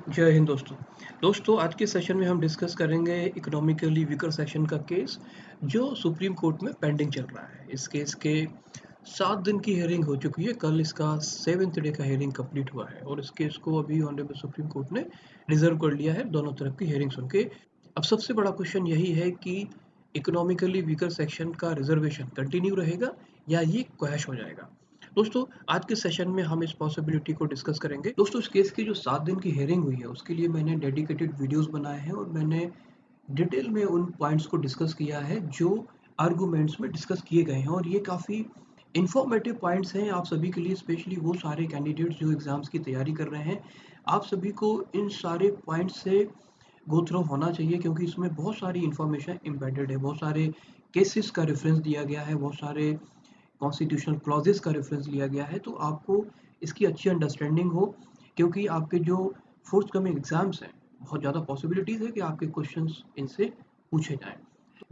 जय हिंद दोस्तों आज के सेशन में हम डिस्कस करेंगे इकोनॉमिकली वीकर सेक्शन का केस जो सुप्रीम कोर्ट में पेंडिंग चल रहा है। इस केस के 7 दिन की हियरिंग हो चुकी है। कल इसका 7th डे का हियरिंग कंप्लीट हुआ है और इस केस को अभी ऑनरेबल सुप्रीम कोर्ट ने रिजर्व कर लिया है दोनों तरफ की हियरिंग सुन के। अब सबसे बड़ा क्वेश्चन यही है कि इकोनॉमिकली वीकर सेक्शन का रिजर्वेशन कंटिन्यू रहेगा या ये क्वैश हो जाएगा। दोस्तों आज के सेशन में हम इस पॉसिबिलिटी को डिस्कस करेंगे। दोस्तों इस केस की जो 7 दिन की हियरिंग हुई है उसके लिए मैंने डेडिकेटेड वीडियोस बनाए हैं और मैंने डिटेल में उन पॉइंट्स को डिस्कस किया है जो आर्गुमेंट्स में डिस्कस किए गए हैं और ये काफ़ी इंफॉर्मेटिव पॉइंट्स हैं आप सभी के लिए, स्पेशली वो सारे कैंडिडेट्स जो एग्जाम्स की तैयारी कर रहे हैं। आप सभी को इन सारे पॉइंट्स से गो थ्रू होना चाहिए क्योंकि इसमें बहुत सारी इंफॉर्मेशन एम्बेडेड है, बहुत सारे केसेस का रेफरेंस दिया गया है, बहुत सारे कॉन्स्टिट्यूशनल क्लॉजेस का रेफरेंस लिया गया है, तो आपको इसकी अच्छी अंडरस्टैंडिंग हो क्योंकि आपके जो फोर्थ कमिंग एग्जाम्स हैं बहुत ज़्यादा पॉसिबिलिटीज़ है कि आपके क्वेश्चंस इनसे पूछे जाएं।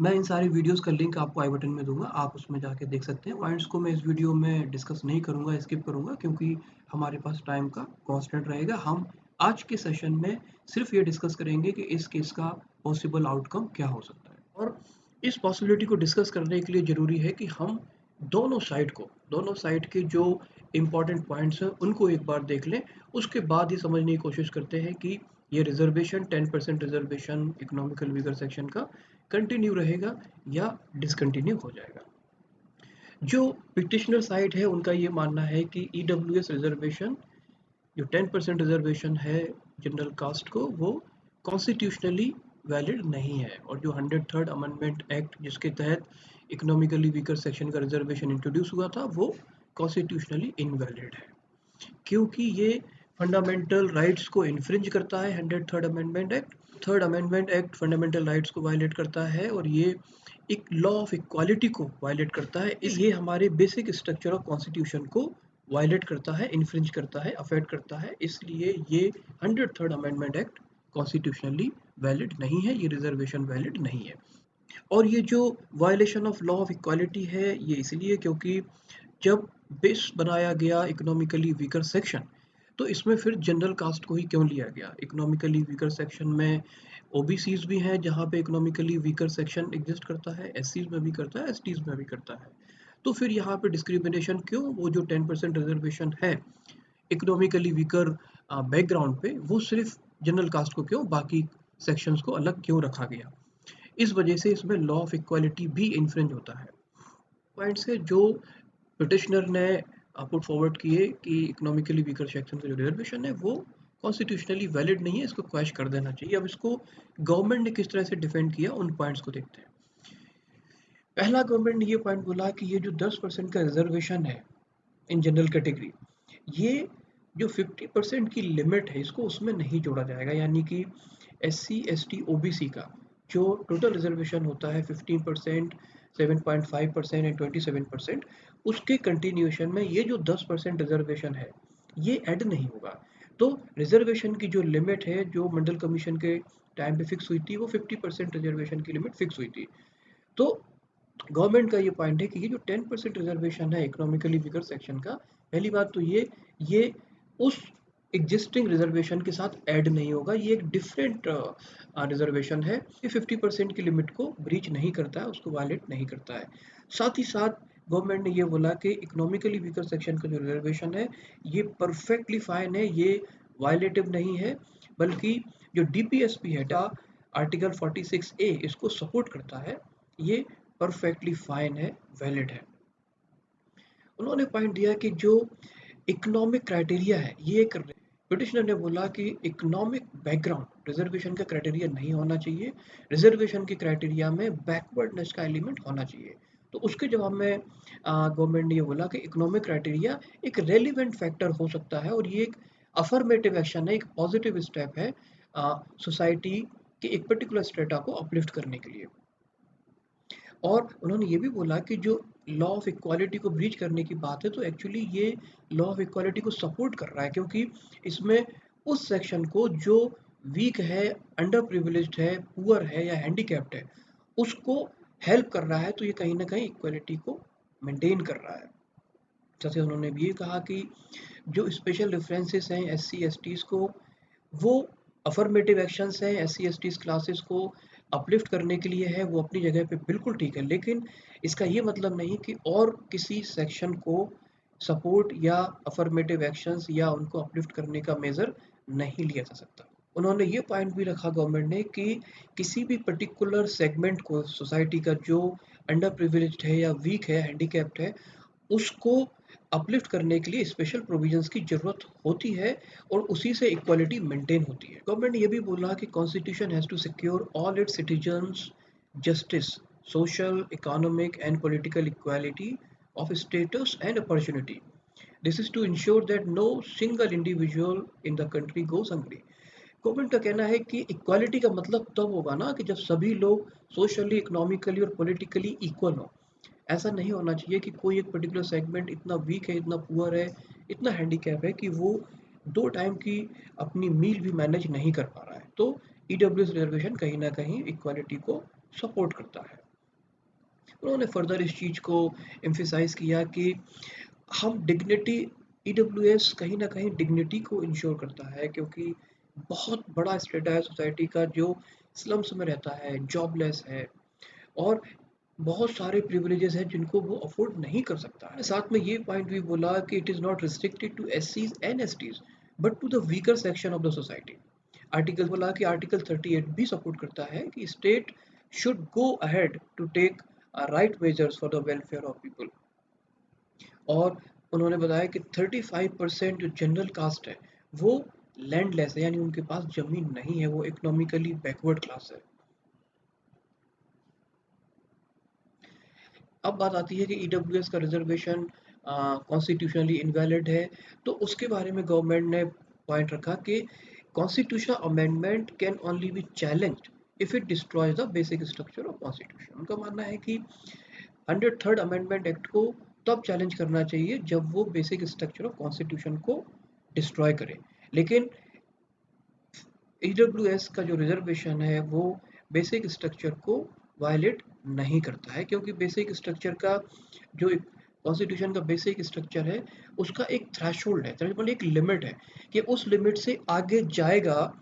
मैं इन सारे वीडियोस का लिंक आपको आई बटन में दूंगा, आप उसमें जाके देख सकते हैं। पॉइंट्स को मैं इस वीडियो में डिस्कस नहीं करूंगा, स्किप करूंगा क्योंकि हमारे पास टाइम का कॉन्स्टेंट रहेगा। हम आज के सेशन में सिर्फ ये डिस्कस करेंगे कि इस केस का पॉसिबल आउटकम क्या हो सकता है और इस पॉसिबिलिटी को डिस्कस करने के लिए ज़रूरी है कि हम दोनों साइड के जो इम्पोर्टेंट पॉइंट्स हैं उनको एक बार देख लें। उसके बाद ही समझने की कोशिश करते हैं कि ये reservation 10% reservation economical weaker section का कंटिन्यू रहेगा या डिसकंटिन्यू हो जाएगा। जो पिटिशनर साइड है उनका ये मानना है कि ईडब्ल्यूएस रिजर्वेशन जो 10% रिजर्वेशन है जनरल कास्ट को वो कॉन्स्टिट्यूशनली वैलिड नहीं है और जो 103rd अमेंडमेंट एक्ट जिसके तहत इकोनॉमिकली वीकर सेक्शन का रिजर्वेशन इंट्रोड्यूस हुआ था वो कॉन्स्टिट्यूशनली इनवैलिड है क्योंकि ये फंडामेंटल राइट्स को इन्फ्रिंज करता है। 103rd amendment act, third amendment act fundamental rights को वायलेट करता है और ये एक लॉ ऑफ इक्वालिटी को वायलेट करता है। इस ये हमारे बेसिक स्ट्रक्चर ऑफ कॉन्स्टिट्यूशन को वायलेट करता है, इन्फ्रिंज करता है, अफेक्ट करता है। इसलिए ये 103rd amendment act constitutionally valid नहीं है, ये रिजर्वेशन वैलिड नहीं है। और ये जो violation of law of equality है ये इसलिए क्योंकि जब बेस बनाया गया इकोनॉमिकली वीकर सेक्शन तो इसमें फिर जनरल कास्ट को ही क्यों लिया गया। इकोनॉमिकली वीकर सेक्शन में ओबीसीज भी हैं जहाँ पे इकोनॉमिकली वीकर सेक्शन एग्जिस्ट करता है, एससीज में भी करता है, एसटीज में भी करता है। तो फिर यहाँ पे डिस्क्रिमिनेशन क्यों? वो जो 10% रिजर्वेशन है इकोनॉमिकली वीकर बैकग्राउंड पे वो सिर्फ जनरल कास्ट को क्यों, बाकी सेक्शंस को अलग क्यों रखा गया? इस वजह से इसमें लॉ ऑफ इक्वालिटी भी इन्फ्रिंज होता है। पॉइंट्स है जो पिटिशनर ने पुट फॉरवर्ड किए कि इकोनॉमिकली वीकर सेक्शन का जो रिजर्वेशन है वो कॉन्स्टिट्यूशनली वैलिड नहीं है, इसको क्वैश कर देना चाहिए। अब इसको गवर्नमेंट ने किस तरह से डिफेंड किया उन पॉइंट्स को देखते हैं। पहला, गवर्नमेंट ने ये पॉइंट बोला कि ये जो 10% का रिजर्वेशन है इन जनरल कैटेगरी, ये जो 50% की लिमिट है इसको उसमें नहीं जोड़ा जाएगा, यानी कि एससी एसटी ओबीसी का जो टोटल रिजर्वेशन होता है 15%, 7.5% एंड 27%, उसके कंटिन्यूएशन में ये जो 10% रिजर्वेशन है ये ऐड नहीं होगा। तो रिजर्वेशन की जो लिमिट है जो मंडल कमीशन के टाइम पे फिक्स हुई थी वो 50% रिजर्वेशन की लिमिट फिक्स हुई थी। तो गवर्नमेंट का ये पॉइंट है कि ये जो 10% रिजर्वेशन है इकोनॉमिकली वीकर सेक्शन का, पहली बात तो ये उस एग्जिस्टिंग रिजर्वेशन के साथ ऐड नहीं होगा, ये एक डिफरेंट रिजर्वेशन है। ये 50% की लिमिट को ब्रीच नहीं करता है, उसको वायलेट नहीं करता है। साथ ही साथ गवर्नमेंट ने ये बोला कि इकोनॉमिकली वीकर सेक्शन का जो रिजर्वेशन है ये परफेक्टली फाइन है, ये वायलेटिव नहीं है, बल्कि जो डीपीएसपी है आर्टिकल 46A इसको सपोर्ट करता है, ये परफेक्टली फाइन है, वैलिड है। उन्होंने पॉइंट दिया कि जो इकोनॉमिक क्राइटेरिया है ये एक, पिटिशनर ने बोला कि इकोनॉमिक बैकग्राउंड रिजर्वेशन का क्राइटेरिया नहीं होना चाहिए, रिजर्वेशन के क्राइटेरिया में बैकवर्डनेस का एलिमेंट होना चाहिए। तो उसके जवाब में गवर्नमेंट ने ये बोला कि इकोनॉमिक क्राइटेरिया एक रेलिवेंट फैक्टर हो सकता है और ये एक अफर्मेटिव एक्शन है, एक पॉजिटिव स्टेप है सोसाइटी के एक पर्टिकुलर स्ट्रेटा को अपलिफ्ट करने के लिए। और उन्होंने ये भी बोला कि जो लॉ ऑफ इक्वालिटी को ब्रीच करने की बात है तो एक्चुअली ये लॉ ऑफ इक्वालिटी को सपोर्ट कर रहा है क्योंकि इसमें उस सेक्शन को जो वीक है, अंडर प्रिविलेज्ड है, पुअर है या हैंडीकैप्ड है उसको हेल्प कर रहा है, तो ये कहीं ना कहीं इक्वालिटी को मेंटेन कर रहा है। जैसे उन्होंने भी ये कहा कि जो स्पेशल रेफरेंसेस हैं एससी एसटीज को वो अफर्मेटिव एक्शंस हैं S C S T classes को अपलिफ्ट करने के लिए है, वो अपनी जगह पे बिल्कुल ठीक है, लेकिन इसका ये मतलब नहीं कि और किसी सेक्शन को सपोर्ट या अफर्मेटिव एक्शंस या उनको अपलिफ्ट करने का मेजर नहीं लिया जा सकता। उन्होंने ये पॉइंट भी रखा गवर्नमेंट ने कि किसी भी पर्टिकुलर सेगमेंट को सोसाइटी का जो अंडर प्रिविलेज्ड है या वीक है, हैंडीकैप्ड है, उसको अपलिफ्ट करने के लिए स्पेशल प्रोविजंस की ज़रूरत होती है और उसी से इक्वालिटी मेंटेन होती है। गवर्नमेंट ने ये भी बोला कि constitution has to secure all its citizens justice, social, economic and political equality of status and opportunity. This is to ensure that no single individual in the country goes hungry. Government का कहना है कि equality का मतलब तब होगा ना कि जब सभी लोग सोशली, इकोनॉमिकली और पॉलिटिकली इक्वल हों। ऐसा नहीं होना चाहिए कि कोई एक पर्टिकुलर सेगमेंट इतना वीक है, इतना पुअर है, इतना हैंडीकैप है कि वो 2 टाइम की अपनी मील भी मैनेज नहीं कर पा रहा है। तो ईडब्ल्यूएस रिजर्वेशन कहीं न कहीं इक्वालिटी को सपोर्ट करता है। उन्होंने फर्दर इस चीज़ को एम्फसाइज़ किया कि हम डिग्निटी ईडब्ल्यूएस कहीं न कहीं डिग्निटी को इंश्योर करता है, क्योंकि बहुत बड़ा स्ट्रेटा है सोसाइटी का जो स्लम्स में रहता है, जॉबलेस है और बहुत सारे प्रिविलेजेस हैं जिनको वो अफोर्ड नहीं कर सकता है। साथ में ये पॉइंट भी बोला कि it is not restricted to एससीज and STs but to the weaker section of the society. Article बोला कि आर्टिकल 38 भी सपोर्ट करता है कि state should go ahead to take right measures for the welfare of people. और उन्होंने बताया कि 35% जो जनरल कास्ट है वो लैंडलेस है, यानी उनके पास जमीन नहीं है, वो इकोनॉमिकली बैकवर्ड क्लास है। अब बात आती है कि ईडब्ल्यूएस का रिजर्वेशन कॉन्स्टिट्यूशनली इनवैलिड है, तो उसके बारे में गवर्नमेंट ने पॉइंट रखा कि constitutional amendment can only B challenged if it destroys the basic structure of constitution. उनका मानना है कि 103rd अमेंडमेंट एक्ट को तब चैलेंज करना चाहिए जब वो बेसिक स्ट्रक्चर ऑफ कॉन्स्टिट्यूशन को डिस्ट्रॉय करे, लेकिन ईडब्ल्यूएस का जो रिजर्वेशन है वो बेसिक स्ट्रक्चर को वायलेट नहीं करता है, क्योंकि बेसिक स्ट्रक्चर का जो कॉन्स्टिट्यूशन का बेसिक स्ट्रक्चर है उसका एक थ्रेशोल्ड है, थ्रेशोल्ड एक लिमिट है कि उस लिमिट से आगे जाएगा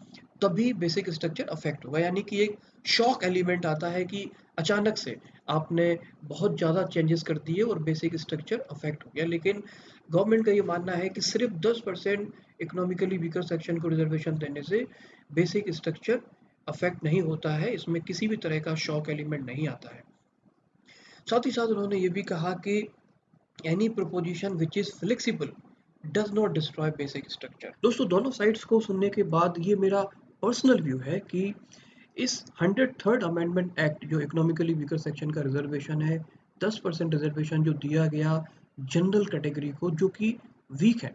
तभी बेसिक स्ट्रक्चर अफेक्ट होगा। यानी कि एक शॉक एलिमेंट आता है कि अचानक से आपने बहुत ज़्यादा चेंजेस कर दिए और बेसिक स्ट्रक्चर अफेक्ट हो गया, लेकिन गवर्नमेंट का ये मानना है कि सिर्फ 10% इकोनॉमिकली वीकर सेक्शन को रिजर्वेशन देने से बेसिक स्ट्रक्चर अफेक्ट नहीं होता है, इसमें किसी भी तरह का शॉक एलिमेंट नहीं आता है। साथ ही साथ उन्होंने ये भी कहा कि any proposition which is flexible does not destroy basic structure. दोस्तों, दोनों साइड्स को सुनने के बाद ये मेरा पर्सनल व्यू है कि इस 103rd अमेंडमेंट एक्ट जो इकोनॉमिकली वीकर सेक्शन का रिजर्वेशन है, 10% रिजर्वेशन जो दिया गया जनरल कैटेगरी को जो कि वीक है,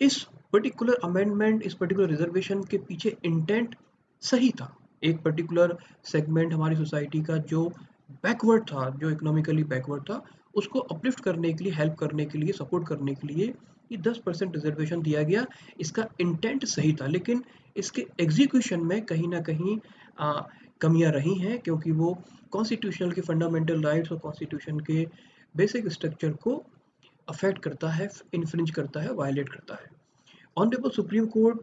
इस पर्टिकुलर अमेंडमेंट, इस पर्टिकुलर रिजर्वेशन के पीछे इंटेंट सही था। एक पर्टिकुलर सेगमेंट हमारी सोसाइटी का जो बैकवर्ड था, जो इकोनॉमिकली बैकवर्ड था, उसको अपलिफ्ट करने के लिए, हेल्प करने के लिए, सपोर्ट करने के लिए ये 10% रिजर्वेशन दिया गया। इसका इंटेंट सही था, लेकिन इसके एग्जीक्यूशन में कहीं ना कहीं कमियां रही हैं, क्योंकि वो कॉन्स्टिट्यूशनल के फंडामेंटल राइट्स और कॉन्स्टिट्यूशन के बेसिक स्ट्रक्चर को अफेक्ट करता है, इन्फ्रिंज करता है, वायलेट करता है। ऑनरेबल सुप्रीम कोर्ट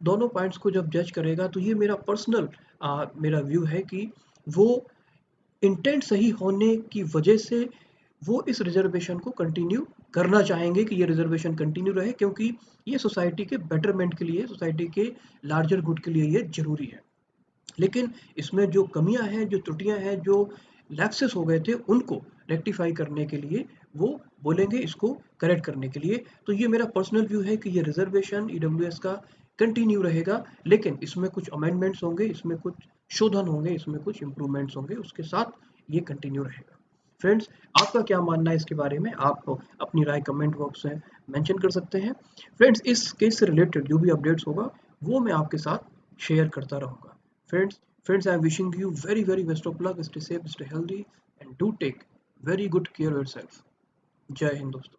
दोनों पॉइंट्स को जब जज करेगा तो ये मेरा पर्सनल मेरा व्यू है कि वो इंटेंट सही होने की वजह से वो इस रिजर्वेशन को कंटिन्यू करना चाहेंगे कि ये रिजर्वेशन कंटिन्यू रहे, क्योंकि ये सोसाइटी के बेटरमेंट के लिए, सोसाइटी के लार्जर गुड के लिए ये जरूरी है। लेकिन इसमें जो कमियां हैं, जो त्रुटियां हैं, जो लैप्सेस हो गए थे, उनको रेक्टिफाई करने के लिए वो बोलेंगे, इसको करेक्ट करने के लिए। तो ये मेरा पर्सनल व्यू है कि ये रिजर्वेशन ईडब्ल्यूएस का कंटिन्यू रहेगा, लेकिन इसमें कुछ अमेंडमेंट्स होंगे, इसमें कुछ शोधन होंगे, इसमें कुछ इम्प्रूवमेंट्स होंगे, उसके साथ ये कंटिन्यू रहेगा। फ्रेंड्स, आपका क्या मानना है इसके बारे में? आप अपनी राय कमेंट बॉक्स में मेंशन कर सकते हैं। फ्रेंड्स, इस केस से रिलेटेड जो भी अपडेट्स होगा वो मैं आपके साथ शेयर करता रहूँगा। Friends, I'm wishing you very best of luck. Stay safe, stay healthy, and do take very good care of yourself. जय हिंद दोस्तों।